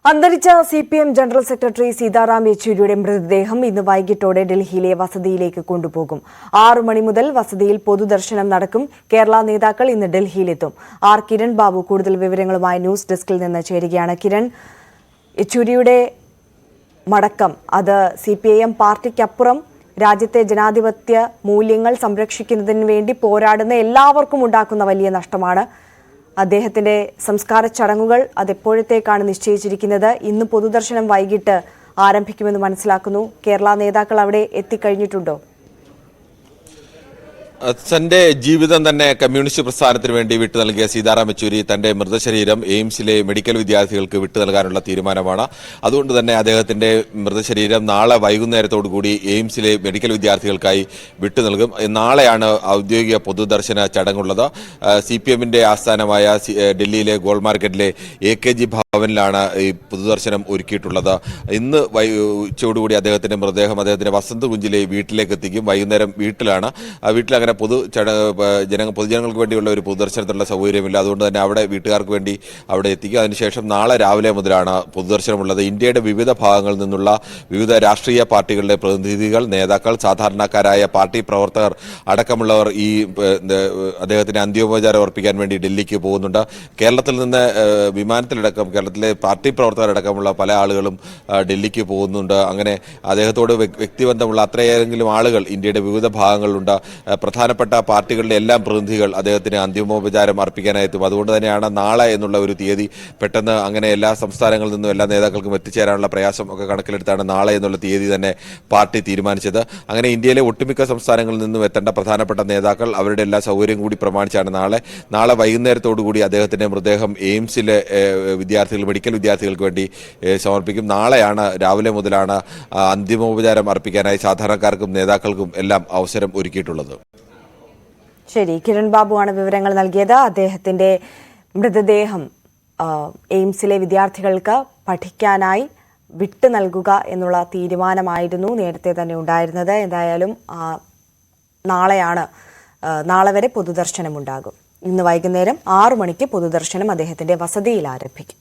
അന്തരിച്ച CPM general secretary Sitaram യെച്ചൂരിയുടെ മൃതദേഹം ഇന്ന് വൈകിട്ടോടെ ഡൽഹിയിലെ വസതിയിലേക്ക് കൊണ്ടുപോകും. 6 മണി മുതൽ വസതിയിൽ പൊതുദർശനം നടക്കും. കേരള നേതാക്കൾ ഇന്ന് ഡൽഹിയിലെത്തും. ആർ കിരൺ ബാബു കൂടുതൽ വിവരങ്ങളുമായി ന്യൂസ് ഡെസ്കിൽ നിന്ന് ചേരുകയാണ്. കിരൺ, യെച്ചൂരിയുടെ മടക്കം അത് സിപിഐഎം പാർട്ടിക്കപ്പുറം രാജ്യത്തെ ജനാധിപത്യ മൂല്യങ്ങൾ സംരക്ഷിക്കുന്നതിന് വേണ്ടി പോരാടുന്ന എല്ലാവർക്കും ഉണ്ടാക്കുന്ന വലിയ നഷ്ടമാണ്. അദ്ദേഹത്തിന്റെ സംസ്കാര ചടങ്ങുകൾ അതെപ്പോഴത്തേക്കാണ് നിശ്ചയിച്ചിരിക്കുന്നത്? ഇന്ന് പൊതുദർശനം വൈകിട്ട് ആരംഭിക്കുമെന്ന് മനസ്സിലാക്കുന്നു. കേരള നേതാക്കൾ അവിടെ എത്തിക്കഴിഞ്ഞിട്ടുണ്ടോ? തന്റെ ജീവിതം തന്നെ കമ്മ്യൂണിസ്റ്റ് പ്രസ്ഥാനത്തിന് വേണ്ടി വിട്ടു നൽകിയ സീതാറാം യെച്ചൂരി തന്റെ മൃതശരീരം എയിംസിലെ മെഡിക്കൽ വിദ്യാർത്ഥികൾക്ക് വിട്ടു നൽകാനുള്ള തീരുമാനമാണ്. അതുകൊണ്ട് തന്നെ അദ്ദേഹത്തിന്റെ മൃതശരീരം നാളെ വൈകുന്നേരത്തോടുകൂടി എയിംസിലെ മെഡിക്കൽ വിദ്യാർത്ഥികൾക്കായി വിട്ടു നൽകും. നാളെയാണ് ഔദ്യോഗിക പൊതുദർശന ചടങ്ങുള്ളത്. സിപിഎമ്മിന്റെ ആസ്ഥാനമായ ഡൽഹിയിലെ ഗോൾഡ് മാർക്കറ്റിലെ AKG ഭവനിലാണ് ഈ പൊതുദർശനം ഒരുക്കിയിട്ടുള്ളത്. ഇന്ന് ഉച്ചയോടുകൂടി അദ്ദേഹത്തിന്റെ മൃതദേഹം അദ്ദേഹത്തിന്റെ വസന്തകുഞ്ചിലെ വീട്ടിലേക്ക് എത്തിക്കും. വൈകുന്നേരം വീട്ടിലാണ്. വീട്ടിൽ പൊതുജനങ്ങൾക്ക് വേണ്ടിയുള്ള ഒരു പൊതുദർശനത്തിനുള്ള സൗകര്യമില്ല. അതുകൊണ്ട് തന്നെ അവിടെ വീട്ടുകാർക്ക് വേണ്ടി അവിടെ എത്തിക്കുക. അതിനുശേഷം നാളെ രാവിലെ മുതലാണ് പൊതുദർശനമുള്ളത്. ഇന്ത്യയുടെ വിവിധ ഭാഗങ്ങളിൽ നിന്നുള്ള വിവിധ രാഷ്ട്രീയ പാർട്ടികളുടെ പ്രതിനിധികൾ, നേതാക്കൾ, സാധാരണക്കാരായ പാർട്ടി പ്രവർത്തകർ അടക്കമുള്ളവർ ഈ അദ്ദേഹത്തിന് അന്ത്യോപചാരം അർപ്പിക്കാൻ വേണ്ടി ഡൽഹിക്ക് പോകുന്നുണ്ട്. കേരളത്തിൽ നിന്ന് വിമാനത്തിലടക്കം കേരളത്തിലെ പാർട്ടി പ്രവർത്തകരടക്കമുള്ള പല ആളുകളും ഡൽഹിക്ക് പോകുന്നുണ്ട്. അങ്ങനെ അദ്ദേഹത്തോട് വ്യക്തിബന്ധമുള്ള അത്രയേറെങ്കിലും ആളുകൾ ഇന്ത്യയുടെ വിവിധ ഭാഗങ്ങളിലുണ്ട്. പ്രധാനപ്പെട്ട പാർട്ടികളുടെ എല്ലാം പ്രതിനിധികൾ അദ്ദേഹത്തിന് അന്തിമോപചാരം അർപ്പിക്കാനായി എത്തും. അതുകൊണ്ട് തന്നെയാണ് നാളെ എന്നുള്ള ഒരു തീയതി പെട്ടെന്ന് അങ്ങനെ എല്ലാ സംസ്ഥാനങ്ങളിൽ നിന്നും എല്ലാ നേതാക്കൾക്കും എത്തിച്ചേരാനുള്ള പ്രയാസം ഒക്കെ കണക്കിലെടുത്താണ് നാളെ എന്നുള്ള തീയതി തന്നെ പാർട്ടി തീരുമാനിച്ചത്. അങ്ങനെ ഇന്ത്യയിലെ ഒട്ടുമിക്ക സംസ്ഥാനങ്ങളിൽ നിന്നും എത്തേണ്ട പ്രധാനപ്പെട്ട നേതാക്കൾ അവരുടെ എല്ലാ സൗകര്യം കൂടി പ്രമാണിച്ചാണ് നാളെ വൈകുന്നേരത്തോടുകൂടി അദ്ദേഹത്തിന്റെ മൃതദേഹം എയിംസിലെ മെഡിക്കൽ വിദ്യാർത്ഥികൾക്ക് വേണ്ടി സമർപ്പിക്കും. നാളെയാണ് രാവിലെ മുതലാണ് അന്തിമോപചാരം അർപ്പിക്കാനായി സാധാരണക്കാർക്കും നേതാക്കൾക്കും എല്ലാം അവസരം ഒരുക്കിയിട്ടുള്ളത്. ശരി, കിരൺ ബാബുവാണ് വിവരങ്ങൾ നൽകിയത്. അദ്ദേഹത്തിന്റെ മൃതദേഹം എയിംസിലെ വിദ്യാർത്ഥികൾക്ക് പഠിക്കാനായി വിട്ടു നൽകുക എന്നുള്ള തീരുമാനമായിരുന്നു നേരത്തെ തന്നെ ഉണ്ടായിരുന്നത്. എന്തായാലും നാളെ വരെ പൊതുദർശനം ഉണ്ടാകും. ഇന്ന് വൈകുന്നേരം 6 മണിക്ക് പൊതുദർശനം അദ്ദേഹത്തിന്റെ വസതിയിൽ ആരംഭിക്കും.